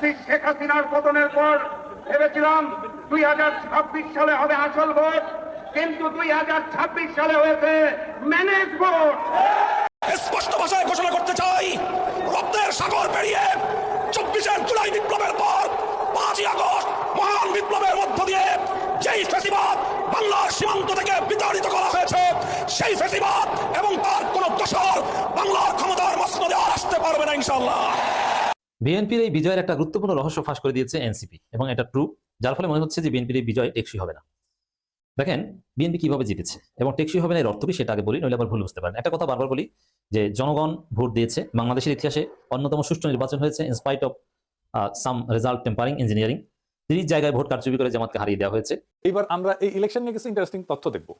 Fascist Sheikh হাসিনার পতনের পর ভেবেছিলাম 2026 সালে হবে আসল ভোট, কিন্তু 2026 সালে হয়েছে ম্যানেজ ভোট। স্পষ্ট ভাষায় ঘোষণা করতে চাই, রক্তের সাগর পেরিয়ে 24 জুলাই বিপ্লবের পর 5 আগস্ট মহান বিপ্লবের মধ্য দিয়ে যেই ফ্যাসিবাদ বাংলার সীমান্ত থেকে বিতাড়িত করা হয়েছে, সেই ফ্যাসিবাদ এবং তার কোন দোসর বাংলার ক্ষমতার মসনদে আর আসতে পারবে না ইনশাআল্লাহ। বিএনপির এই বিজয়ের একটা গুরুত্বপূর্ণ রহস্য ফাঁস করে দিয়েছে এনসিপি, এবং এটা ট্রু, যার ফলে মনে হচ্ছে যে বিএনপির এই বিজয় টেকসই হবে না। দেখেন বিএনপি কিভাবে জিতেছে এবং টেকসই হবে না এর অর্থ কি সেটা আগে বলি, নইলে আবার ভুল বুঝতে পারেন। একটা কথা বারবার বলি যে জনগণ ভোট দিয়েছে, বাংলাদেশের ইতিহাসে অন্যতম সুষ্ঠু নির্বাচন হয়েছে in spite of some result tampering engineering. 30 জায়গায় ভোট কারচুপি করে জামাতকে হারিয়ে দেওয়া হয়েছে। এবার আমরা এই ইলেকশন নিয়ে কিছু ইন্টারেস্টিং তথ্য দেখবো।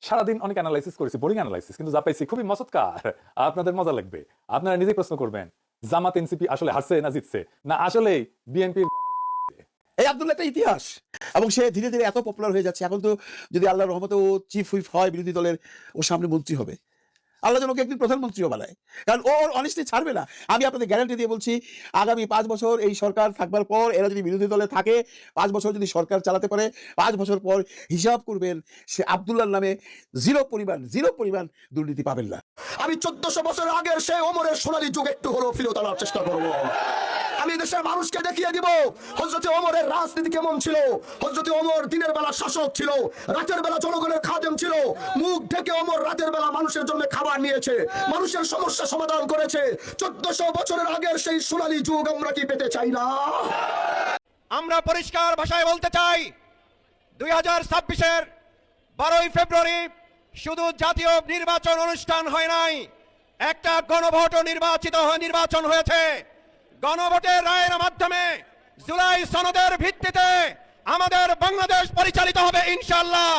সারাদিন অনেক অ্যানালাইসিস করেছি, বোরিং অ্যানালাইসিস, কিন্তু যা পাইছি খুবই মজাদার, আপনাদের মজা লাগবে। আপনারা নিজেই প্রশ্ন করবেন, জামাত এনসিপি আসলে হারছে না জিতছে, না আসলেই বিএনপি। এই আব্দুল্লাহ একটা ইতিহাস, এবং সে ধীরে ধীরে এত পপুলার হয়ে যাচ্ছে। এখন তো যদি আল্লাহর রহমতে ও চিফ হুইপ হয় বিরোধী দলের, ও সামনে মন্ত্রী হবে, আল্লাহ যেন ওকে একদিন প্রধানমন্ত্রীও বানায়, কারণ ও ওর অনেস্টলি ছাড়বে না। আমি আপনাদের গ্যারান্টি দিয়ে বলছি, আগামী 5 বছর এই সরকার থাকবার পর এরা যদি বিরোধী দলে থাকে, 5 বছর যদি সরকার চালাতে পারে, 5 বছর পর হিসাব করবেন সে আব্দুল্লাহর নামে জিরো পরিমাণ দুর্নীতি পাবেন না। আমি 1400 বছর আগের সেই ওমরের সোনালী যুগ একটু হলেও ফিরত আনার চেষ্টা করবো। আমি দেশের মানুষকে দেখিয়ে দিব হযরতে ওমরের রাজনীতি কেমন ছিল। হযরতে ওমর দিনের বেলা শাসক ছিল, রাতের বেলা জনগণের খাদেম ছিল। মুখ ঢেকে ওমর রাতের বেলা মানুষের জন্য খাবার নিয়েছে, মানুষের সমস্যা সমাধান করেছে। 1400 বছরের আগের সেই সোনালী যুগ আমরা কি পেতে চাই না? আমরা পরিষ্কার ভাষায় বলতে চাই, 2026-এর 12ই ফেব্রুয়ারি শুধু জাতীয় নির্বাচন অনুষ্ঠান হয় নাই, একটা গণভোট নির্বাচন হয়েছে। গণভোটের রায়ের মাধ্যমে জুলাই সনদের ভিত্তিতে আমাদের বাংলাদেশ পরিচালিত হবে ইনশাআল্লাহ।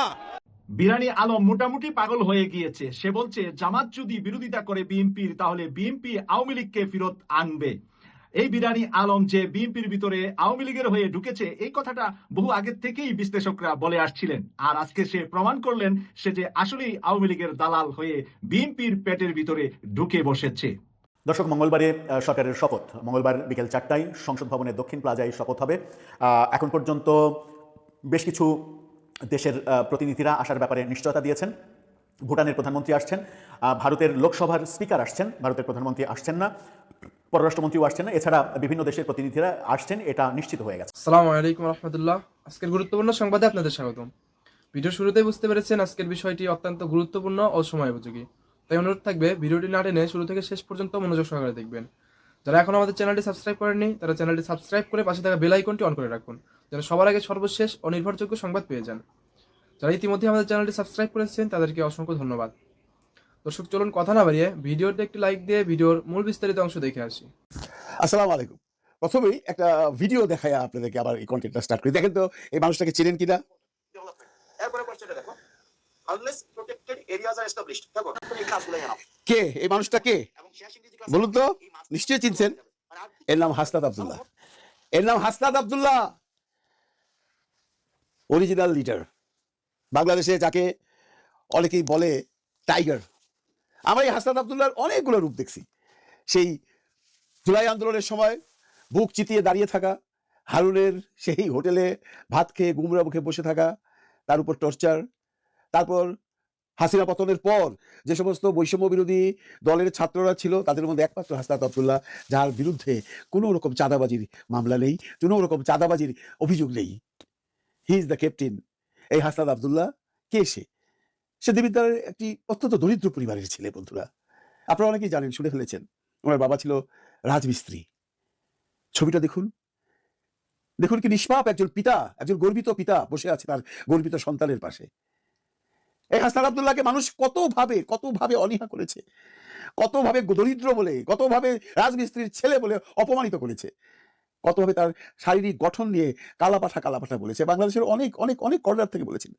বিরানি আলম মোটামুটি পাগল হয়ে গিয়েছে। সে বলছে জামাত যদি বিরোধিতা করে বিএনপির, তাহলে বিএনপি আওয়ামী লীগকে ফেরত আনবে। এই বিরানি আলম যে বিএনপির ভিতরে আওয়ামী লীগের হয়ে ঢুকেছে, এই কথাটা বহু আগের থেকেই বিশ্লেষকরা বলে আসছিলেন, আর আজকে সে প্রমাণ করলেন সে যে আসলেই আওয়ামী লীগের দালাল হয়ে বিএনপির পেটের ভিতরে ঢুকে বসেছে। দর্শক, মঙ্গলবারে সরকারের শপথ, মঙ্গলবার বিকেল 4টায় সংসদ ভবনের দক্ষিণ প্লাজায় শপথ হবে। এখন পর্যন্ত বেশ কিছু দেশের প্রতিনিধিরা আসার ব্যাপারে নিশ্চয়তা দিয়েছেন। ভুটানের প্রধানমন্ত্রী আসছেন, ভারতের লোকসভার স্পিকার আসছেন, ভারতের প্রধানমন্ত্রী আসছেন না, পররাষ্ট্রমন্ত্রীও আসছেন না, এছাড়া বিভিন্ন দেশের প্রতিনিধিরা আসছেন, এটা নিশ্চিত হয়ে গেছে। আসসালামু আলাইকুম রহমতুল্লাহ। আজকের গুরুত্বপূর্ণ সংবাদে আপনাদের স্বাগতম। ভিডিও শুরুতেই বুঝতে পেরেছেন আজকের বিষয়টি অত্যন্ত গুরুত্বপূর্ণ ও সময়োপযোগী, তাই অনুরোধ থাকবে ভিডিওটি না টেনে শুরু থেকে শেষ পর্যন্ত মনোযোগ সহকারে দেখবেন। যারা এখন আমাদের চ্যানেলটি সাবস্ক্রাইব করেননি, তারা চ্যানেলটি সাবস্ক্রাইব করে পাশে থাকা বেল আইকনটি অন করে রাখুন, যেন সবার আগে সর্বশেষ ও নির্ভরযোগ্য সংবাদ পেয়ে যান। যারা ইতিমধ্যে আমাদের চ্যানেলটি সাবস্ক্রাইব করেছেন তাদেরকে অসংখ্য ধন্যবাদ। দর্শক, চলুন কথা না বাড়িয়ে ভিডিওতে একটি লাইক দিয়ে ভিডিওর মূল বিস্তারিত অংশ দেখে আসি। আসসালামু আলাইকুম। প্রথমেই একটা ভিডিও দেখায় আপনাদেরকে আবার এই কন্টেন্টটা স্টার্ট করি। দেখেন তো এই মানুষটাকে চিনেন কিনা। কে এই মানুষটা, কে বলুন তো? নিশ্চয়ই চিনছেন। এর নাম হাসনাত আব্দুল্লাহ। অরিজিনাল লিডার, বাংলাদেশে যাকে অনেকেই বলে টাইগার। আমরা এই হাসনাত আব্দুল্লাহর অনেকগুলো রূপ দেখছি। সেই জুলাই আন্দোলনের সময় বুক চিতিয়ে দাঁড়িয়ে থাকা, হারুনের সেই হোটেলে ভাত খেয়ে গুমরা মুখে বসে থাকা, তার উপর টর্চার। তারপর হাসিনা পতনের পর যে সমস্ত বৈষম্য বিরোধী দলের ছাত্ররা ছিল, তাদের মধ্যে একমাত্র হাসনাত আব্দুল্লাহ, যার বিরুদ্ধে কোনো রকম চাঁদাবাজির মামলা নেই, কোনো রকম চাঁদাবাজির অভিযোগ নেই। He is the captain. এই হাসনাত আব্দুল্লাহ কে? সে দেবিদ্বারের একটি অত্যন্ত দরিদ্র পরিবারের ছেলে। বন্ধুরা, আপনারা অনেকেই জানেন, শুনে ফেলেছেন, ওনার বাবা ছিল রাজমিস্ত্রি। ছবিটা দেখুন, দেখুন কি নিষ্পাপ একজন পিতা, একজন গর্বিত পিতা বসে আছে তার গর্বিত সন্তানের পাশে। এই হাসনাত আব্দুল্লাহকে মানুষ কতভাবে অনীহা করেছে, কতভাবে দরিদ্র বলে, কতভাবে রাজমিস্ত্রির ছেলে বলে অপমানিত করেছে, কতভাবে তার শারীরিক গঠন নিয়ে কালাপাঠা বলেছে। বাংলাদেশের অনেক অনেক অনেক কর্নার থেকে বলেছেন।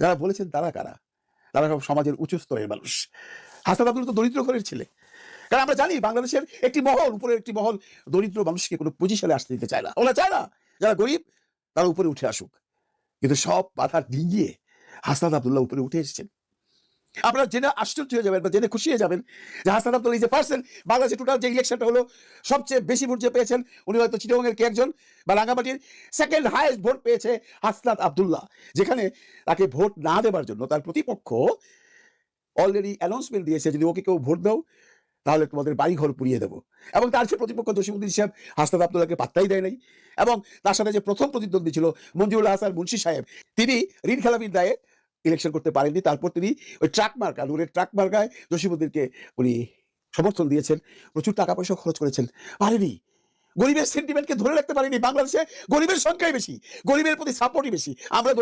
যারা বলেছেন তারা কারা? তারা সব সমাজের উচ্চ স্তরের মানুষ। হাসনাত আব্দুল্লাহ তো দরিদ্র ঘরের ছেলে। কারণ আমরা জানি বাংলাদেশের একটি মহল, উপরের একটি মহল দরিদ্র মানুষকে কোনো পজিশনে আসতে দিতে চায় না। ওরা চায় না যারা গরিব তারা উপরে উঠে আসুক, কিন্তু সব বাধা ডিঙিয়ে হাসনাত আব্দুল্লাহ উপরে উঠে এসেছেন। আপনারা জেনে আশ্চর্য হয়ে যাবেন বা জেনে খুশি হয়ে যাবেন যে Hasnat Abdullah is a person, বাংলাদেশে টোটাল যে ইলেকশনটা হলো সবচেয়ে বেশি ভোট যে পেয়েছেন উনি হয়তো চিটাগংয়ের কে একজন, বা রাঙ্গামাটির সেকেন্ড হাইয়েস্ট ভোট পেয়েছে হাসনাত আব্দুল্লাহ, যেখানে তাকে ভোট না দেওয়ার জন্য তার প্রতিপক্ষ অলরেডি অ্যানাউন্সমেন্ট দিয়েছে যদি ওকে কেউ ভোট দাও তাহলে তোমাদের বাড়ি ঘর পুড়িয়ে দেবো। এবং তার যে প্রতিপক্ষ জসিমউদ্দিন সাহেব হাসনাত আব্দুল্লাহকে পাত্তাই দেয় নাই, এবং তার সাথে যে প্রথম প্রতিদ্বন্দ্বী ছিল মঞ্জুরুল হাসান মুন্সি সাহেব, তিনি ঋণ খেলাপির দায়ে ইলেকশন করতে পারেননি। তারপর তিনি ওই ট্রাক মার্কা নূরের ট্রাক মার্কায় জসিমউদ্দিনকে উনি সমর্থন দিয়েছেন, প্রচুর টাকা পয়সা খরচ করেছেন, পারেনি। গরিবের সেন্টিমেন্টকে ধরে রাখতে পারেনি। বাংলাদেশে গরিবের সংখ্যাই বেশি, গরিবের প্রতি সাপোর্টই বেশি। আমরা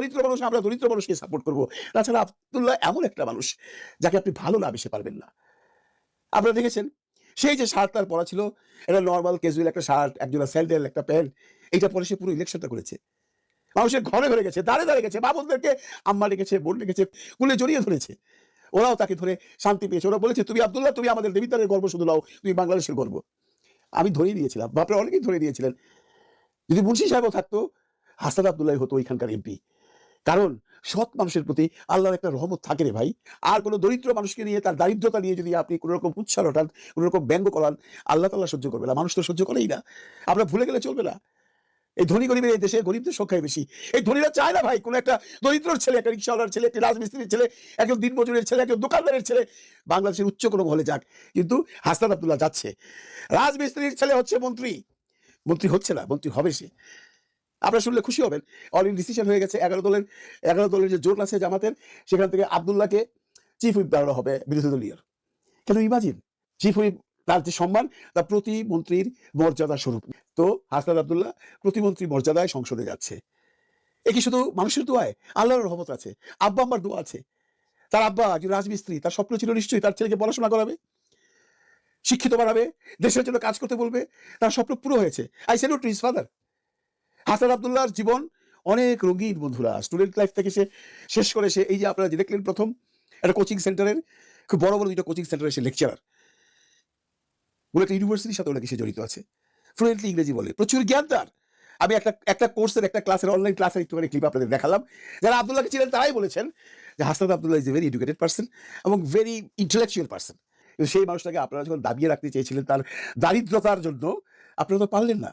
দরিদ্র মানুষকে সাপোর্ট করবো। তাছাড়া আব্দুল্লাহ এমন একটা মানুষ যাকে আপনি ভালো না বেসে পারবেন না। আপনারা দেখেছেন সেই যে শার্ট তার পরা ছিল, এটা নর্মাল ক্যাজুয়াল একটা শার্ট, একজোড়া স্যান্ডেল, একটা প্যান্ট, এইটা পরে সে পুরো ইলেকশনটা করেছে। মানুষের ঘরে ঘরে গেছে, দাঁড়ে গেছে, বাবুদেরকে আম্মা ডেকেছে, বোন ডেকেছে, কুলে জড়িয়ে ধরেছে। ওরাও তাকে ধরে শান্তি পেয়েছে। ওরা বলেছে তুমি আব্দুল্লাহ, তুমি আমাদের দেবিতারের গর্ব শুধু নাও, তুমি বাংলাদেশের গর্ব। আমি ধরিয়ে দিয়েছিলাম, বাপরে অনেকেই ধরে দিয়েছিলেন। যদি মুন্সি সাহেবও থাকতো হাসনাত আব্দুল্লাহ হতো ওইখানকার এমপি। কারণ সৎ মানুষের প্রতি আল্লাহর একটা রহমত থাকে রে ভাই। আর কোনো দরিদ্র মানুষকে নিয়ে তার দারিদ্রতা নিয়ে যদি আপনি কোনো রকম উচ্ছার ওঠান, কোনো রকম ব্যঙ্গ করান, আল্লাহ তাআলা সহ্য করবে না, মানুষ তো সহ্য করেই না। আমরা ভুলে গেলে চলবে না। এই ধনী গরিবের এই দেশে গরিবদের সংখ্যাই বেশি। এই ধনীরা চায় না ভাই কোনো একটা দরিদ্রর ছেলে, একটা রিক্সাওয়ালার ছেলে, একটা রাজমিস্ত্রির ছেলে, একজন দিনমজুরের ছেলে, একজন দোকানদারের ছেলে বাংলাদেশের উচ্চ কোনো মহলে যাক। কিন্তু হাসনাত আব্দুল্লাহ যাচ্ছে, রাজমিস্ত্রির ছেলে হচ্ছে মন্ত্রী, মন্ত্রী হচ্ছে না, মন্ত্রী হবে সে। আপনারা শুনলে খুশি হবেন, অলরেডি ডিসিশন হয়ে গেছে 11 দলের যে জোট আছে জামাতের, সেখান থেকে আব্দুল্লাহকে চিফ হুইপ বানানো হবে বিরোধী দলীয়। কেন ইমাজিন, চিফ হুইপ তার যে সম্মান তা প্রতিমন্ত্রীর মর্যাদা স্বরূপ। তো হাসনাত আব্দুল্লাহ প্রতিমন্ত্রী মর্যাদায় সংসদে যাচ্ছে। এ কি শুধু মানুষের দোয়ায়? আল্লাহর রহমত আছে, আব্বা আম্মার দোয়া আছে। তার আব্বা একজন রাজমিস্ত্রি, তার স্বপ্ন ছিল নিশ্চয়ই তার ছেলেকে পড়াশোনা করাবে, শিক্ষিত বানাবে, দেশের জন্য কাজ করতে বলবে। তার স্বপ্ন পুরো হয়েছে। I salute to his father. Hasnat আব্দুল্লাহর জীবন অনেক রঙিন বন্ধুরা। স্টুডেন্ট লাইফ থেকে সে শেষ করে সে এই যে আপনারা যে দেখলেন প্রথম একটা কোচিং সেন্টারের, খুব বড় বড় দুটো কোচিং সেন্টারে সে লেকচারার, বলে একটা ইউনিভার্সিটির সাথে ওনাকে সে জড়িত আছে, ফ্লুয়েন্টলি ইংরেজি বলে, প্রচুর জ্ঞান তার। আমি একটা কোর্সের একটা ক্লাসের অনলাইন ক্লাসের একটুখানি ক্লিপ আপনাদের দেখালাম। যারা আব্দুল্লাহকে ছিলেন তারাই বলেছেন যে Hasnat Abdullah is a very educated person এবং ভেরি ইন্টেলেকচুয়াল পার্সন। কিন্তু সেই মানুষটাকে আপনারা যখন দাবিয়ে রাখতে চেয়েছিলেন তার দারিদ্রতার জন্য, আপনারা তো পারলেন না।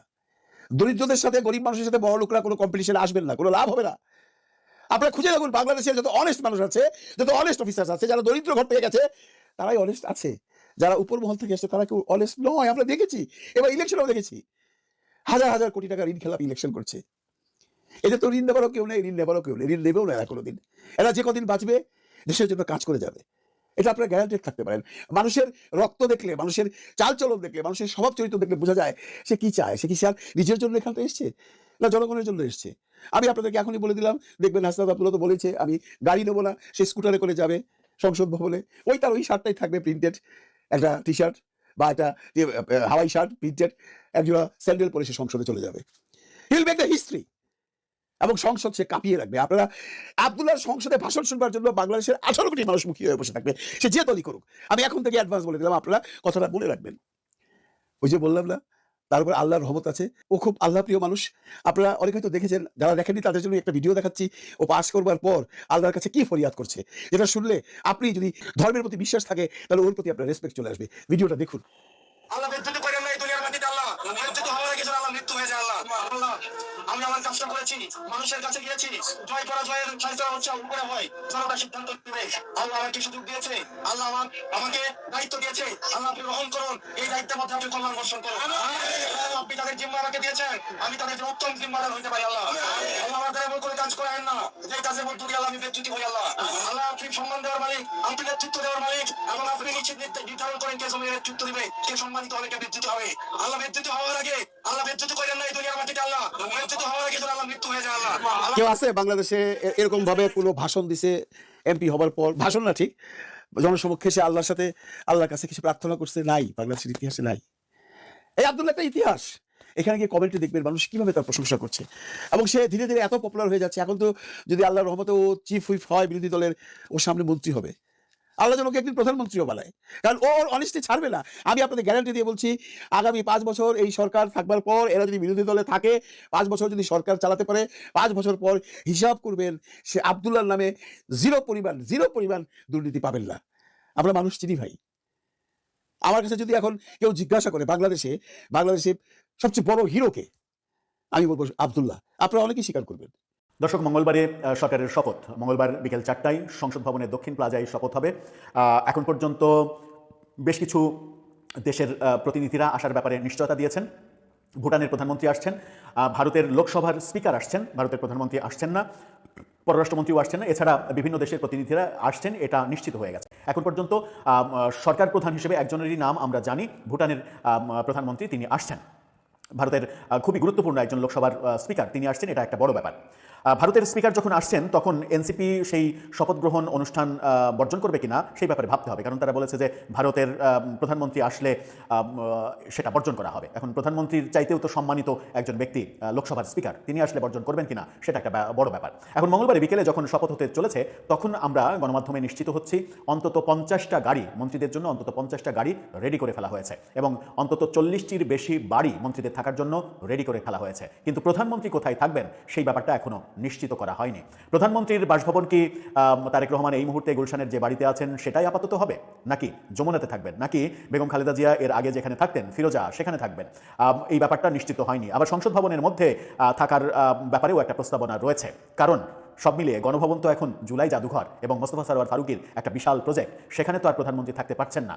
দরিদ্রদের সাথে গরিব মানুষের সাথে বড় লোকরা কোনো কম্পিটিশন আসবেন না, কোনো লাভ হবে না। আপনারা খুঁজে দেখুন বাংলাদেশের যত অনেস্ট মানুষ আছে, যত অনেস্ট অফিসার আছে, যারা দরিদ্র ঘর থেকে গেছে তারাই অনেস্ট আছে। যারা উপর মহল থেকে এসছে তারা কেউ অনেস্ট নয়। আমরা দেখেছি, এবার ইলেকশনও দেখেছি, হাজার হাজার কোটি টাকা ঋণ খেলাপি ইলেকশন করছে। এদের তো ঋণ দেবারও কেউ নেই, ঋণ নেবারও কেউ নেই, ঋণ নেবেও না এরা কোনোদিন। এরা যে কদিন বাঁচবে দেশের জন্য কাজ করে যাবে, এটা আপনারা গ্যারান্টেড থাকতে পারেন। মানুষের রক্ত দেখলে, মানুষের চালচলন দেখলে, মানুষের স্বভাব চরিত্র দেখলে বোঝা যায় সে কি চায়। সে কি আর নিজের জন্য এখানটা এসছে না জনগণের জন্য এসছে। আমি আপনাদেরকে এখনই বলে দিলাম, দেখবেন হাসনাত আব্দুল্লাহ তো বলেছে আমি গাড়ি নেবো না, সে স্কুটারে করে যাবে সংসদ ভবনে। তার ওই শার্টটাই থাকবে, প্রিন্টেড একটা টি শার্ট বা একটা হাওয়াই শার্ট প্রিন্টেড, একজোড়া স্যান্ডেল পরে সে সংসদে চলে যাবে। He will make the history এবং সংসদ সে কাঁপিয়ে রাখবে। আপনারা আব্দুল্লাহর সংসদে ভাষণ শুনবার জন্য বাংলাদেশের 18 কোটি মানুষ মুখী হয়ে বসে থাকবে, সে যে দলই করুক। আমি এখন থেকে অ্যাডভান্স বলে দিলাম, আপনারা কথাটা বলে রাখবেন। ওই যে বললাম না, তার উপর আল্লাহর রহমত আছে, ও খুব আল্লাহ প্রিয় মানুষ। আপনারা অনেকে হয়তো দেখেছেন, যারা দেখেননি তাদের জন্য একটা ভিডিও দেখাচ্ছি। ও পাস করবার পর আল্লাহর কাছে কি ফরিয়াদ করছে, যেটা শুনলে আপনি যদি ধর্মের প্রতি বিশ্বাস থাকে তাহলে ওর প্রতি আপনার রেসপেক্ট চলে আসবে। ভিডিওটা দেখুন। আল্লাহ বেজ্জতি করেন না এই দুনিয়ার মাটিতে। আল্লাহ বেজ্জতি হওয়ার আগে যেন আল্লাহ মৃত্যু হয়ে যায়। আল্লাহ আমি আমার কাজটা করেছি, মানুষের কাছে গিয়েছি, জয় পরাজয়ের ফয়সালা হচ্ছে উপরে হয়, জনতা সিদ্ধান্ত নেবে। আল্লাহ আমাকে সুযোগ দিয়েছে, আল্লাহ আমাকে দায়িত্ব দিয়েছে। আল্লাহ আপনি গ্রহণ করুন, এই দায়িত্বের মধ্যে আপনি কল্যাণ বর্ষণ করুন। আপনি তাদের জিম্মা আমাকে দিয়েছেন, আমি তাদের উত্তম জিম্মাদার হইতে পারি। আল্লাহ আমাদের এমন করে কাজ করেন না যে কাজের মধ্য দিয়ে আল্লাহ আমি বেজ্জতি হই। আল্লাহ আপনি সম্মান দেওয়ার মালিক, আপনি নেতৃত্ব দেওয়ার মালিক, এবং আপনি নিশ্চিত নির্ধারণ করেন কে জমি নেতৃত্ব দিবে, কে সম্মানিত হবে, কে বেজ্জতি হবে। আল্লাহ বেজ্জতি হওয়ার আগে আল্লাহ বেজ্জতি করেন না এই দুনিয়ার মাটিতে। আল্লাহ বেজ্জতি হওয়ার আগে যেন আল্লাহ মৃত্যু হয়ে যায়। আল্লাহ কেউ আছে বাংলাদেশে এরকম ভাবে কোনো ভাষণ দিছে এমপি হবার পর, ভাষণ না ঠিক, জনসমক্ষে সে আল্লাহর সাথে আল্লাহর কাছে কিছু প্রার্থনা করছে? নাই, বাংলাদেশের ইতিহাসে নাই। এই আব্দুল্লাহ একটা ইতিহাস। এখানে গিয়ে কমেন্টে দেখবেন মানুষ কিভাবে তার প্রশংসা করছে, এবং সে ধীরে ধীরে এত পপুলার হয়ে যাচ্ছে। এখন তো যদি আল্লাহর রহমতে ও চিফ হুইপ হয় বিরোধী দলের, ওর সামনে মন্ত্রী হবে। আল্লাহ যেন ওকে একদিন প্রধানমন্ত্রীও বানায়, কারণ ও ওর অনেস্টি ছাড়বে না। আমি আপনাদের গ্যারান্টি দিয়ে বলছি, আগামী 5 বছর এই সরকার থাকবার পর এরা যদি বিরোধী দলে থাকে, 5 বছর যদি সরকার চালাতে পারে, 5 বছর পর হিসাব করবেন সে আব্দুল্লাহর নামে জিরো পরিমাণ দুর্নীতি পাবেন না। আমরা মানুষ চিনি ভাই। আমার কাছে যদি এখন কেউ জিজ্ঞাসা করে বাংলাদেশে সবচেয়ে বড় হিরোকে, আমি বলবো আব্দুল্লাহ। আপনারা অনেকেই স্বীকার করবেন। দর্শক, মঙ্গলবারে সরকারের শপথ, মঙ্গলবার বিকেল 4টায় সংসদ ভবনের দক্ষিণ প্লাজায় শপথ হবে। এখন পর্যন্ত বেশ কিছু দেশের প্রতিনিধিরা আসার ব্যাপারে নিশ্চয়তা দিয়েছেন। ভুটানের প্রধানমন্ত্রী আসছেন, ভারতের লোকসভার স্পিকার আসছেন, ভারতের প্রধানমন্ত্রী আসছেন না, পররাষ্ট্রমন্ত্রীও আসছেন না, এছাড়া বিভিন্ন দেশের প্রতিনিধিরা আসছেন, এটা নিশ্চিত হয়ে গেছে। এখন পর্যন্ত সরকার প্রধান হিসেবে একজনেরই নাম আমরা জানি, ভুটানের প্রধানমন্ত্রী তিনি আসছেন। ভারতের খুবই গুরুত্বপূর্ণ একজন লোকসভার স্পিকার তিনি আসছেন, এটা একটা বড় ব্যাপার। ভারতের স্পিকার যখন আসছেন তখন এনসিপি সেই শপথ গ্রহণ অনুষ্ঠান বর্জন করবে কিনা সেই ব্যাপারে ভাবতে হবে, কারণ তারা বলেছে যে ভারতের প্রধানমন্ত্রী আসলে সেটা বর্জন করা হবে। এখন প্রধানমন্ত্রীর চাইতেও তো সম্মানিত একজন ব্যক্তি লোকসভার স্পিকার, তিনি আসলে বর্জন করবেন কিনা সেটা একটা বড় ব্যাপার। এখন মঙ্গলবার বিকেলে যখন শপথ হতে চলেছে তখন আমরা গণমাধ্যমে নিশ্চিত হচ্ছি অন্তত 50টা গাড়ি, মন্ত্রীদের জন্য অন্তত 50টা গাড়ি রেডি করে ফেলা হয়েছে এবং অন্তত 40টির বেশি বাড়ি মন্ত্রীদের থাকার জন্য রেডি করে ফেলা হয়েছে। কিন্তু প্রধানমন্ত্রী কোথায় থাকবেন সেই ব্যাপারটা এখনো নিশ্চিত করা হয়নি। প্রধানমন্ত্রীর বাসভবন কি তারেক রহমান এই মুহূর্তে গুলশানের যে বাড়িতে আছেন সেটাই আপাতত হবে, নাকি যমুনাতে থাকবেন, নাকি বেগম খালেদা জিয়া এর আগে যেখানে থাকতেন ফিরোজা সেখানে থাকবেন, এই ব্যাপারটা নিশ্চিত হয়নি। আবার সংসদ ভবনের মধ্যে থাকার ব্যাপারেও একটা প্রস্তাবনা রয়েছে, কারণ সব মিলিয়ে গণভবন তো এখন জুলাই জাদুঘর এবং মোস্তফা সরোয়ার ফারুকীর একটা বিশাল প্রজেক্ট, সেখানে তো আর প্রধানমন্ত্রী থাকতে পারছেন না।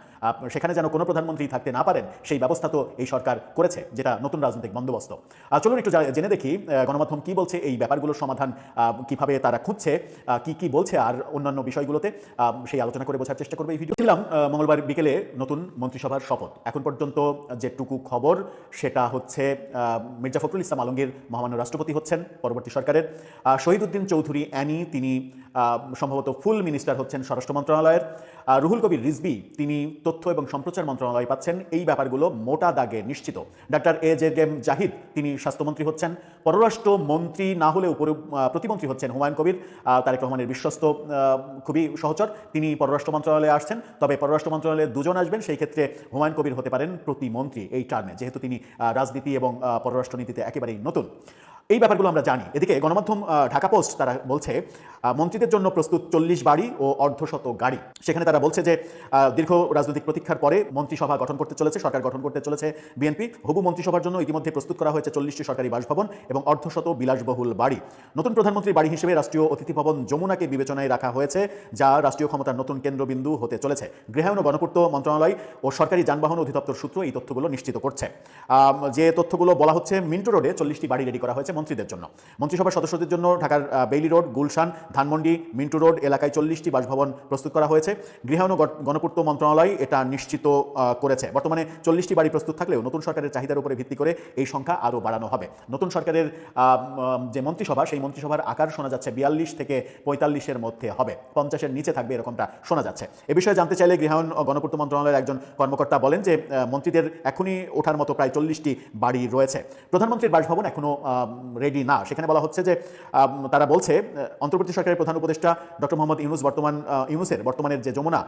সেখানে যেন কোনো প্রধানমন্ত্রী থাকতে না পারেন সেই ব্যবস্থা তো এই সরকার করেছে, যেটা নতুন রাজনৈতিক বন্দোবস্ত। চলুন একটু জেনে দেখি গণমাধ্যম কি বলছে, এই ব্যাপারগুলোর সমাধান কিভাবে তারা খুঁজছে, কি বলছে, আর অন্যান্য বিষয়গুলোতে সেই আলোচনা করে বোঝার চেষ্টা করবে এই ভিডিও। ছিলাম মঙ্গলবার বিকেলে নতুন মন্ত্রিসভার শপথ। এখন পর্যন্ত যেটুকু খবর সেটা হচ্ছে মির্জা ফখরুল ইসলাম আলমগীর মহামান্য রাষ্ট্রপতি হচ্ছেন পরবর্তী সরকারের। শহীদউদ্দিন চৌধুরী অ্যানি তিনি সম্ভবত ফুল মিনিস্টার হচ্ছেন স্বরাষ্ট্র মন্ত্রণালয়ের। রুহুল কবির রিজভী তিনি তথ্য এবং সম্প্রচার মন্ত্রণালয় পাচ্ছেন। এই ব্যাপারগুলো মোটা দাগে নিশ্চিত। ডাক্তার এজেএম জাহিদ তিনি স্বাস্থ্যমন্ত্রী হচ্ছেন। পররাষ্ট্র মন্ত্রী না হলেও প্রতিমন্ত্রী হচ্ছেন হুমায়ুন কবির, তারেক রহমানের বিশ্বস্ত খুবই সহচর, তিনি পররাষ্ট্র মন্ত্রণালয়ে আসছেন। তবে পররাষ্ট্র মন্ত্রণালয়ে দুজন আসবেন, সেই ক্ষেত্রে হুমায়ুন কবির হতে পারেন প্রতিমন্ত্রী এই টার্মে, যেহেতু তিনি রাজনীতি এবং পররাষ্ট্রনীতিতে একেবারেই নতুন। এই ব্যাপারগুলো আমরা জানি। এদিকে গণমাধ্যম ঢাকা পোস্ট তারা বলছে মন্ত্রীদের জন্য প্রস্তুত 40 বাড়ি ও অর্ধশত গাড়ি। সেখানে তারা বলছে যে দীর্ঘ রাজনৈতিক প্রতীক্ষার পরে মন্ত্রিসভা গঠন করতে চলেছে, সরকার গঠন করতে চলেছে বিএনপি। হবু মন্ত্রিসভার জন্য ইতিমধ্যে প্রস্তুত করা হয়েছে 40টি সরকারি বাসভবন এবং অর্ধশত বিলাসবহুল বাড়ি। নতুন প্রধানমন্ত্রীর বাড়ি হিসেবে রাষ্ট্রীয় অতিথি ভবন যমুনাকে বিবেচনায় রাখা হয়েছে, যা রাষ্ট্রীয় ক্ষমতার নতুন কেন্দ্রবিন্দু হতে চলেছে। গৃহায়ন ও গণপূর্ত মন্ত্রণালয় ও সরকারি যানবাহন অধিদপ্তর সূত্র এই তথ্যগুলো নিশ্চিত করছে। যে তথ্যগুলো বলা হচ্ছে, মিন্টু রোডে 40টি বাড়ি রেডি করা হয়েছে মন্ত্রীদের জন্য। মন্ত্রিসভার সদস্যদের জন্য ঢাকার Bailey road, Gulshan, Dhanmondi, Mintu road এলাকায় 40টি বাসভবন প্রস্তুত করা হয়েছে। গৃহায়ন ও গণপূর্ত মন্ত্রণালয় এটা নিশ্চিত করেছে। বর্তমানে 40টি বাড়ি প্রস্তুত থাকলেও নতুন সরকারের চাহিদার উপরে ভিত্তি করে এই সংখ্যা আরও বাড়ানো হবে। নতুন সরকারের যে মন্ত্রিসভা, সেই মন্ত্রিসভার আকার শোনা যাচ্ছে 42 থেকে 45-এর মধ্যে হবে, 50-এর নিচে থাকবে এরকমটা শোনা যাচ্ছে। এ বিষয়ে জানতে চাইলে গৃহায়ন ও গণপূর্ত মন্ত্রণালয়ের একজন কর্মকর্তা বলেন যে মন্ত্রীদের এখনই ওঠার মতো প্রায় 40টি বাড়ি রয়েছে। প্রধানমন্ত্রীর বাসভবন এখনো রেডি না। সেখানে বলা হচ্ছে যে তারা বলছে অন্তর্বর্তী সরকারের প্রধান উপদেষ্টা ডক্টর মোহাম্মদ ইউনূসের বর্তমানের যে যমুনা,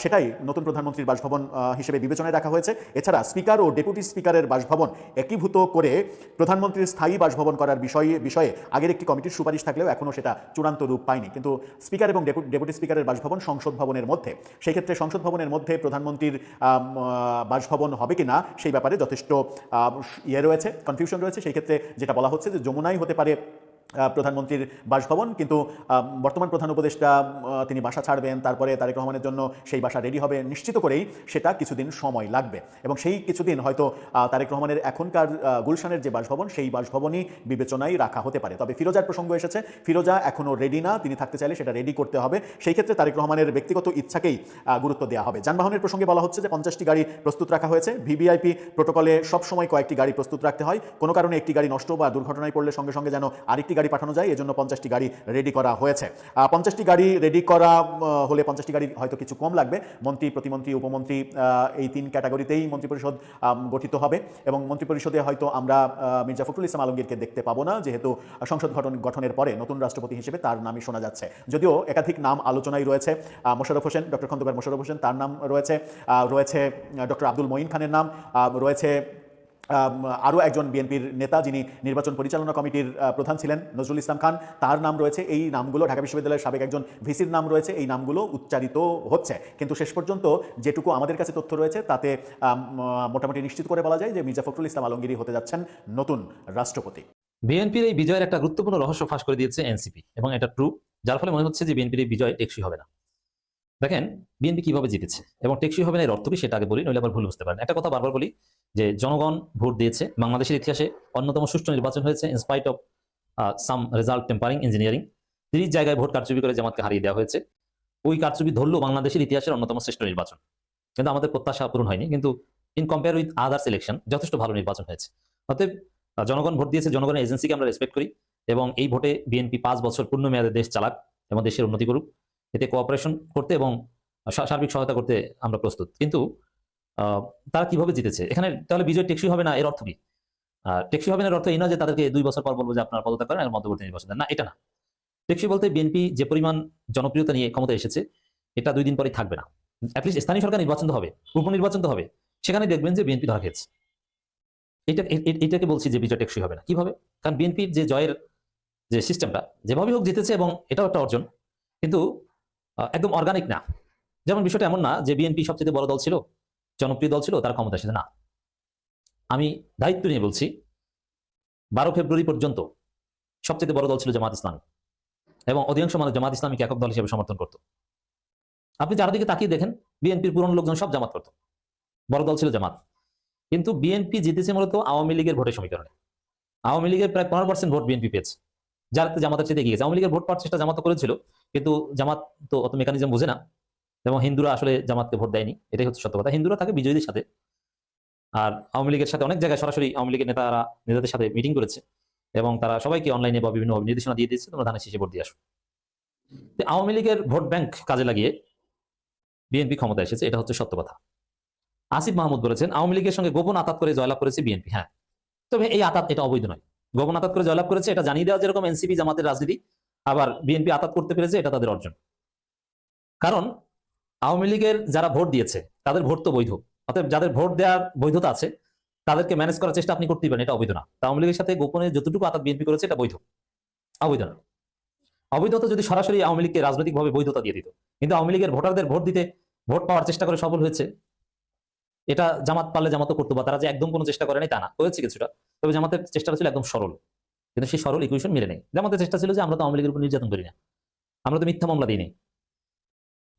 সেটাই নতুন প্রধানমন্ত্রীর বাসভবন হিসেবে বিবেচনায় রাখা হয়েছে। এছাড়া স্পিকার ও ডেপুটি স্পিকারের বাসভবন একীভূত করে প্রধানমন্ত্রীর স্থায়ী বাসভবন করার বিষয়ে আগের একটি কমিটির সুপারিশ থাকলেও এখনও সেটা চূড়ান্ত রূপ পায়নি। কিন্তু স্পিকার এবং ডেপুটি স্পিকারের বাসভবন সংসদ ভবনের মধ্যে, সেই ক্ষেত্রে সংসদ ভবনের মধ্যে প্রধানমন্ত্রীর বাসভবন হবে কিনা সেই ব্যাপারে যথেষ্ট রয়েছে, কনফিউশন রয়েছে। সেই ক্ষেত্রে যেটা বলা হচ্ছে যে যমুনাই হতে পারে প্রধানমন্ত্রীর বাসভবন, কিন্তু বর্তমান প্রধান উপদেষ্টা তিনি বাসা ছাড়বেন, তারপরে তারেক রহমানের জন্য সেই বাসা রেডি হবে, নিশ্চিত করেই সেটা কিছুদিন সময় লাগবে এবং সেই কিছুদিন হয়তো তারেক রহমানের এখনকার গুলশানের যে বাসভবন সেই বাসভবনই বিবেচনায় রাখা হতে পারে। তবে ফিরোজার প্রসঙ্গ এসেছে, ফিরোজা এখনও রেডি না, তিনি থাকতে চাইলে সেটা রেডি করতে হবে। সেই ক্ষেত্রে তারেক রহমানের ব্যক্তিগত ইচ্ছাকেই গুরুত্ব দেওয়া হবে। যানবাহনের প্রসঙ্গে বলা হচ্ছে যে 50টি গাড়ি প্রস্তুত রাখা হয়েছে। ভিভিআইপি প্রোটোকলে সবসময় কয়েকটি গাড়ি প্রস্তুত রাখতে হয়, কোনো কারণে একটি গাড়ি নষ্ট বা দুর্ঘটনায় পড়লে সঙ্গে সঙ্গে যেন আরেকটি গাড়ি পাঠানো যায়, এজন্য 50টি গাড়ি রেডি করা হয়েছে। 50টি গাড়ি রেডি করা হলে 50টি গাড়ি হয়তো কিছু কম লাগবে। মন্ত্রী, প্রতিমন্ত্রী, উপমন্ত্রী এই 3 ক্যাটাগরিতেই মন্ত্রিপরিষদ গঠিত হবে এবং মন্ত্রিপরিষদে হয়তো আমরা মির্জা ফখরুল ইসলাম আলমগীরকে দেখতে পাবো না, যেহেতু সংসদ গঠনের পরে নতুন রাষ্ট্রপতি হিসেবে তার নামই শোনা যাচ্ছে। যদিও একাধিক নাম আলোচনায় রয়েছে, মোশাররফ হোসেন, ডক্টর খন্দকার মোশাররফ হোসেন তার নাম রয়েছে, রয়েছে ডক্টর আব্দুল মঈন খানের নাম, রয়েছে আরও একজন বিএনপির নেতা যিনি নির্বাচন পরিচালনা কমিটির প্রধান ছিলেন, নজরুল ইসলাম খান, তার নাম রয়েছে। এই নামগুলো, ঢাকা বিশ্ববিদ্যালয়ের সাবেক একজন ভিসির নাম রয়েছে, এই নামগুলো উচ্চারিত হচ্ছে। কিন্তু শেষ পর্যন্ত যেটুকু আমাদের কাছে তথ্য রয়েছে তাতে মোটামুটি নিশ্চিত করে বলা যায় যে মির্জা ফখরুল ইসলাম আলমগীরই হতে যাচ্ছেন নতুন রাষ্ট্রপতি। বিএনপির এই বিজয়ের একটা গুরুত্বপূর্ণ রহস্য ফাঁস করে দিয়েছে এনসিপি, এবং এটা ট্রু, যার ফলে মনে হচ্ছে যে বিএনপির এই বিজয় টেকসই হবে না। দেখেন বিএনপি কিভাবে জিতেছে এবং টেকসই হবে না এর অর্থ কি সেটা আগে বলি, নইলে আবার ভুল বুঝতে পারেন। একটা কথা বারবার বলি যে জনগণ ভোট দিয়েছে, বাংলাদেশের ইতিহাসে অন্যতম সুষ্ঠু নির্বাচন হয়েছে in spite of some result tampering engineering. 30 জায়গায় ভোট কারচুপি করে জামাতকে হারিয়ে দেওয়া হয়েছে। ওই কারচুপি ধরলেও বাংলাদেশের ইতিহাসের অন্যতম শ্রেষ্ঠ নির্বাচন, কিন্তু আমাদের প্রত্যাশা পূরণ হয়নি। কিন্তু in compare with others election যথেষ্ট ভালো নির্বাচন হয়েছে। অতএব জনগণ ভোট দিয়েছে, জনগণের এজেন্সিকে আমরা রেসপেক্ট করি এবং এই ভোটে বিএনপি 5 বছর পূর্ণ মেয়াদে দেশ চালাক এবং দেশের উন্নতি করুক, এতে কোঅপারেশন করতে এবং সার্বিক সহায়তা করতে আমরা প্রস্তুত। কিন্তু তারা কিভাবে জিতেছে এখানে, তাহলে বিজয় টেকসই হবে না এর অর্থ কি? টেকসই হবে না এর অর্থ এই না যে তাদেরকে 2 বছর পর বলবো যে আপনারা পদত্যাগ করেন আর মধ্যবর্তী নির্বাচন দেন, না এটা না। টেকসই বলতে বিএনপি যে পরিমাণ জনপ্রিয়তা নিয়ে ক্ষমতায় এসেছে এটা 2 দিন পরেই থাকবে না। অ্যাটলিস্ট স্থানীয় সরকার নির্বাচন তো হবে, উপনির্বাচন তো হবে, সেখানে দেখবেন যে বিএনপি ধরা খেয়েছে। এটাকে বলছি যে বিজয় টেকসই হবে না। কিভাবে? কারণ বিএনপির যে জয়ের যে সিস্টেমটা যেভাবেই হোক জিতেছে এবং এটাও একটা অর্জন, কিন্তু একদম অর্গানিক না। যেমন বিষয়টা এমন না যে বিএনপি সবচেয়ে বড় দল ছিল, জনপ্রিয় দল ছিল, তার ক্ষমতা এসেছে না। আমি দায়িত্ব নিয়ে বলছি 12 ফেব্রুয়ারি পর্যন্ত সবচেয়ে বড় দল ছিল জামাত ইসলামী এবং অধিকাংশ মানুষ জামাত ইসলামীকে একক দল হিসেবে সমর্থন করত। আপনি চারদিকে তাকিয়ে দেখেন বিএনপির পুরনো লোকজন সব জামাত করত, বড় দল ছিল জামাত। কিন্তু বিএনপি জিতেছে মূলত আওয়ামী লীগের ভোটের সমীকরণে। আওয়ামী লীগের প্রায় 15% ভোট বিএনপি পেয়েছে, যার জামাতের চেয়ে এগিয়ে গেছে। আওয়ামী লীগের ভোট পাওয়ার চেষ্টা জামাত করেছিল, কিন্তু জামাত তো অত মেকানিজম বুঝে না এবং হিন্দুরা আসলে জামাতকে ভোট দেয়নি, এটাই হচ্ছে সত্য কথা। হিন্দুরা থাকে বিজয়ীদের সাথে, আর আওয়ামী লীগের সাথে অনেক জায়গায় সরাসরি আওয়ামী লীগের নেতাদের সাথে মিটিং করেছে এবং তারা সবাইকে অনলাইনে বা বিভিন্ন নির্দেশনা দিয়ে দিয়েছে, তোমরা ধানের শীষে ভোট দিয়ে আসো। আওয়ামী লীগের ভোট ব্যাংক কাজে লাগিয়ে বিএনপি ক্ষমতা এসেছে, এটা হচ্ছে সত্য কথা। আসিফ মাহমুদ বলেছেন আওয়ামী লীগের সঙ্গে গোপন আতাত করে জয়লাভ করেছে বিএনপি। হ্যাঁ, তবে এই আতাত এটা অবৈধ নয়। গোপন আতাত করে জয়লাভ করেছে এটা জানিয়ে দেওয়া যেরকম এনসিপি জামাতের রাজনীতি, আবার বিএনপি আতাত করতে পেরেছে এটা তাদের অর্জন। কারণ আওয়ামী লীগের যারা ভোট দিয়েছে তাদের ভোট তো বৈধ, অতএব যাদের ভোট দেওয়ার বৈধতা আছে তাদেরকে ম্যানেজ করার চেষ্টা আপনি করতেই পারেন, এটা অবৈধ না। আওয়ামী লীগের সাথে গোপনে যতটুকু আতাত বিএনপি করেছে এটা বৈধ, অবৈধ না। অবৈধতা যদি সরাসরি আওয়ামী লীগকে রাজনৈতিকভাবে বৈধতা দিয়ে দিত, কিন্তু আওয়ামী লীগের ভোটারদের ভোট পাওয়ার চেষ্টা করে সফল হয়েছে, এটা জামাত পারলে জামাতও করতো, বা তারা যে একদম কোনো চেষ্টা করে নাই তা না, হয়েছে কিছুটা। তবে জামাতের চেষ্টাটা ছিল একদম সরল, কিন্তু সেই সরল ইকুয়েশন মেলে নেই। জামাতের চেষ্টা ছিল যে আমরা তো আওয়ামী লীগের উপর নির্যাতন করি না, আমরা তো মিথ্যা মামলা দিই নি,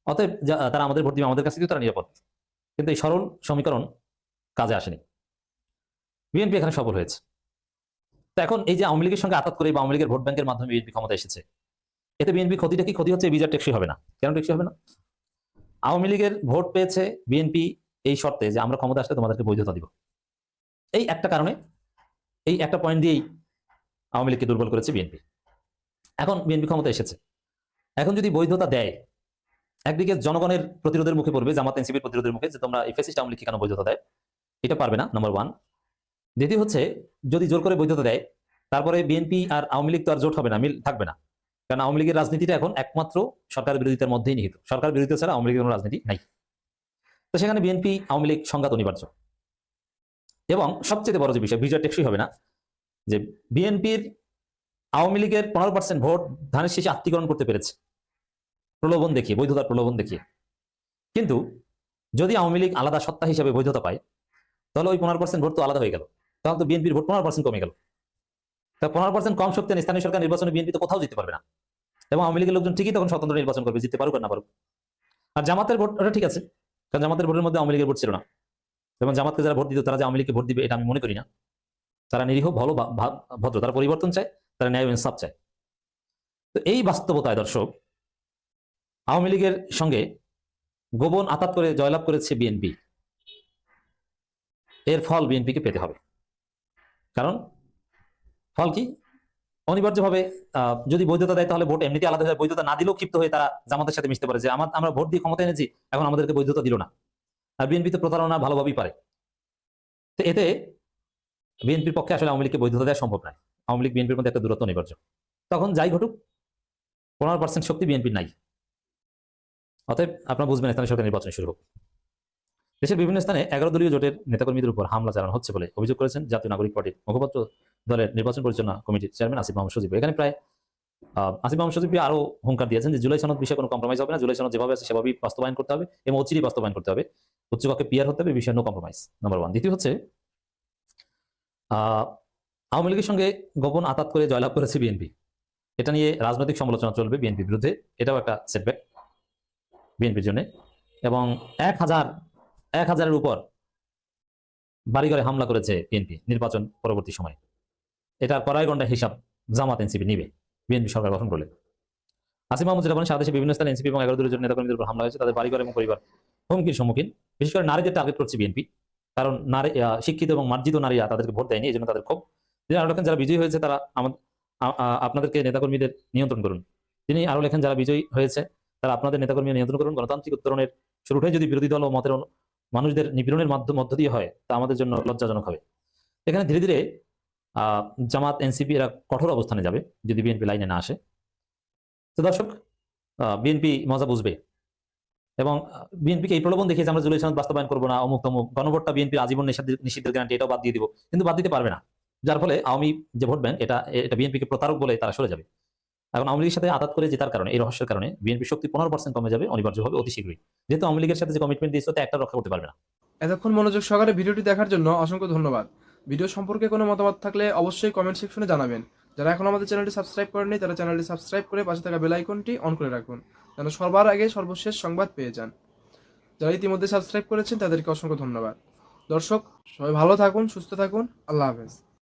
অতএব তারা আমাদের ভোট দিবে, আমাদের কাছে তারা নিরাপদ। কিন্তু এই সরল সমীকরণ কাজে আসেনি, বিএনপি এখানে সফল হয়েছে। তো এখন এই যে আওয়ামী লীগের সঙ্গে আতাত করে বা আওয়ামী লীগের ভোট ব্যাংকের মাধ্যমে বিএনপি ক্ষমতা এসেছে, এতে বিএনপি ক্ষতিটা কি? ক্ষতি হচ্ছে বিজয় টেকসই হবে না। কেন টেকসই হবে না? আওয়ামী লীগের ভোট পেয়েছে বিএনপি এই শর্তে যে আমরা ক্ষমতা আসলে তোমাদেরকে বৈধতা দিব। এই একটা কারণে, এই একটা পয়েন্ট দিয়েই আওয়ামী লীগকে দুর্বল করেছে বিএনপি। এখন বিএনপি ক্ষমতা এসেছে, এখন যদি বৈধতা দেয়, একদিকে জনগণের প্রতিরোধের মুখে পড়বে, জামাত এনসিপির প্রতিরোধের মুখে, যে তোমরা এই ফ্যাসিস্ট আওয়ামী লীগকে কেন বৈধতা দেয়, এটা পারবে না, নাম্বার 1। দ্বিতীয় হচ্ছে যদি জোর করে বৈধতা দেয়, তারপরে বিএনপি আর আওয়ামী লীগ তো আর জোট হবে না, মিল থাকবে না। কারণ আওয়ামী লীগের রাজনীতিটা এখন একমাত্র সরকার বিরোধিতার মধ্যেই নিহিত, সরকার বিরোধিতা ছাড়া আওয়ামী লীগের কোনো রাজনীতি নাই। তো সেখানে বিএনপি আওয়ামী লীগ সংঘাত অনিবার্য। এবং সবচেয়ে বড় যে বিষয়, বিজয় টেকসই হবে না, যে বিএনপির আওয়ামী লীগের 15% ভোট ধানের শীষে আত্মীকরণ করতে পেরেছে প্রলোভন দেখিয়ে, বৈধতার প্রলোভন দেখিয়ে। কিন্তু যদি আওয়ামী লীগ আলাদা সত্তা হিসেবে বৈধতা পায়, তাহলে ওই 15% ভোট তো আলাদা হয়ে গেল, তাহলে তো বিএনপির ভোট 15% কমে গেল। তা 15% কম শক্তি স্থানীয় সরকার নির্বাচনে বিএনপি তো কোথাও জিততে পারবে না, এবং আওয়ামী লীগের লোকজন ঠিকই তখন স্বতন্ত্র নির্বাচন করবে, জিততে পারুক আর না পারুক। আর জামাতের ভোট ওটা ঠিক আছে, কারণ জামাতের ভোটের মধ্যে আওয়ামী লীগের ভোট ছিল না, এবং জামাতকে যারা ভোট দিত তারা যে আওয়ামী লীগকে ভোট দিবে এটা আমি মনে করি না। তারা নিরীহ, ভালো, ভদ্র, তারা পরিবর্তন চায়, তারা ন্যায় ইনসাফ চায়। তো এই বাস্তবতায় দর্শক, আওয়ামী লীগের সঙ্গে গোপন আতাত করে জয়লাভ করেছে বিএনপি, এর ফল বিএনপিকে পেতে হবে। কারণ ফল কি? অনিবার্যভাবে যদি বৈধতা দেয় তাহলে ভোট এমনিতে আলাদা হয়ে, বৈধতা না দিলেও ক্ষিপ্ত হয়ে তারা জামাতের সাথে মিশতে পারে যে আমরা ভোট দিয়ে ক্ষমতা এনেছি, এখন আমাদেরকে বৈধতা দিল না। আর বিএনপি তো প্রতারণা ভালোভাবেই পারে। তো এতে বিএনপির পক্ষে আসলে আওয়ামী লীগকে বৈধতা দেওয়া সম্ভব নয়। আওয়ামী লীগ বিএনপির মধ্যে একটা দূরত্ব অনিবার্য। তখন যাই ঘটুক 15% শক্তি বিএনপির নাই। অতএব আপনারা বুঝবেন স্থানীয় সরকার নির্বাচন শুরু হোক। দেশের বিভিন্ন স্থানে 11 দলীয় জোটের নেতাকর্মীদের উপর হামলা চালানো হচ্ছে বলে অভিযোগ করেছেন জাতীয় নাগরিক পার্টির মুখপাত্র দলের নির্বাচন পরিচালনা কমিটির চেয়ারম্যান আসিফ মাহমুদ সজীব। এখানে প্রায় আসিফ মাহমুদ সজীব আরো হুঙ্কার দিয়েছেন যে জুলাই সনদ বিষয়ে কোনো কম্প্রোমাইজ হবে না, জুলাই সনদ যেভাবে আছে সেভাবেই বাস্তবায়ন করতে হবে এবং অচিরেই বাস্তবায়ন করতে হবে, উচ্চকক্ষে পিয়ার হতে হবে, বিষয়ে নো কম্প্রোমাইজ, নাম্বার 1। দ্বিতীয় হচ্ছে আওয়ামী লীগের সঙ্গে গোপন আতাত করে জয়লাভ করেছে বিএনপি, এটা নিয়ে রাজনৈতিক সমালোচনা চলবে বিএনপির বিরুদ্ধে, এটাও একটা সেটব্যাক বিএনপির জন্য। এবং 1000-এর উপর বাড়িঘরে হামলা করেছে বিএনপি নির্বাচন পরবর্তী সময়ে। এটার কড়াই গন্ডা হিসাব জামাত এনসিপি নিবে বিএনপি সরকার গঠন করলে। আসিফ মাহমুদ যেটা বলেন, সারা দেশে বিভিন্ন স্থানে এনসিপি এবং 11 দলীয় জোটের নেতাকর্মীদের উপর হামলা হয়েছে, তাদের বাড়িঘর এবং পরিবার হুমকির সম্মুখীন। বিশেষ করে নারীদের টার্গেট করছে বিএনপি, কারণ নারী শিক্ষিত এবং মার্জিত নারীরা তাদেরকে ভোট দেয়নি, এই জন্য তাদের ক্ষোভ। তিনি আরো লেখেন, যারা বিজয়ী হয়েছে তারা আপনাদেরকে নেতাকর্মীদের নিয়ন্ত্রণ করুন। তিনি আরো লেখেন, যারা বিজয়ী হয়েছে তারা আপনাদের নেতাকর্মী নিয়ন্ত্রণ করুন। গণতান্ত্রিক উত্তরণের শুরুটাই যদি বিরোধী দল ও মতের মানুষদের নিপীড়নের মধ্য দিয়ে হয় তা আমাদের জন্য লজ্জাজনক হবে। এখানে ধীরে ধীরে জামাত এনসিপি এরা কঠোর অবস্থানে যাবে যদি বিএনপি লাইনে না আসে। তো দর্শক, বিএনপি মজা বুঝবে এবং বিএনপিকে এই প্রলোভন দেখিয়ে আমরা জুলাই সনদ বাস্তবায়ন করবো না, অমুক তমুক, গণভোটটা বিএনপির আজীবন নিষিদ্ধের গ্যারান্টি, এটাও বাদ দিয়ে দিব, কিন্তু বাদ দিতে পারবে না। যার ফলে আওয়ামী যে ভোট ব্যাংক এটা বিএনপিকে প্রতারক বলে তারা সরে যাবে। এখন আওয়ামী লীগের সাথে আঘাত করে জেতার কারণে, এই রহস্যের কারণে বিএনপির শক্তি 15% কমে যাবে অনিবার্যভাবে অতি শীঘ্রই, যেহেতু আওয়ামী লীগের সাথে যে কমিটমেন্ট দিয়েছে একটা রক্ষা করতে পারবে না। এতক্ষণ মনোযোগ সহকারে ভিডিওটি দেখার জন্য অসংখ্য ধন্যবাদ। ভিডিও সম্পর্কে কোনো মতামত থাকলে অবশ্যই কমেন্ট সেকশনে জানাবেন। যারা এখন আমাদের চ্যানেলটি সাবস্ক্রাইব করেননি তারা চ্যানেলটি সাবস্ক্রাইব করে পাশে থাকা বেল আইকনটি অন করে রাখুন, যেন সবার আগে সর্বশেষ সংবাদ পেয়ে যান। যারা ইতিমধ্যে সাবস্ক্রাইব করেছেন তাদেরকে অসংখ্য ধন্যবাদ। দর্শক, সবাই ভালো থাকুন, সুস্থ থাকুন, আল্লাহ হাফেজ।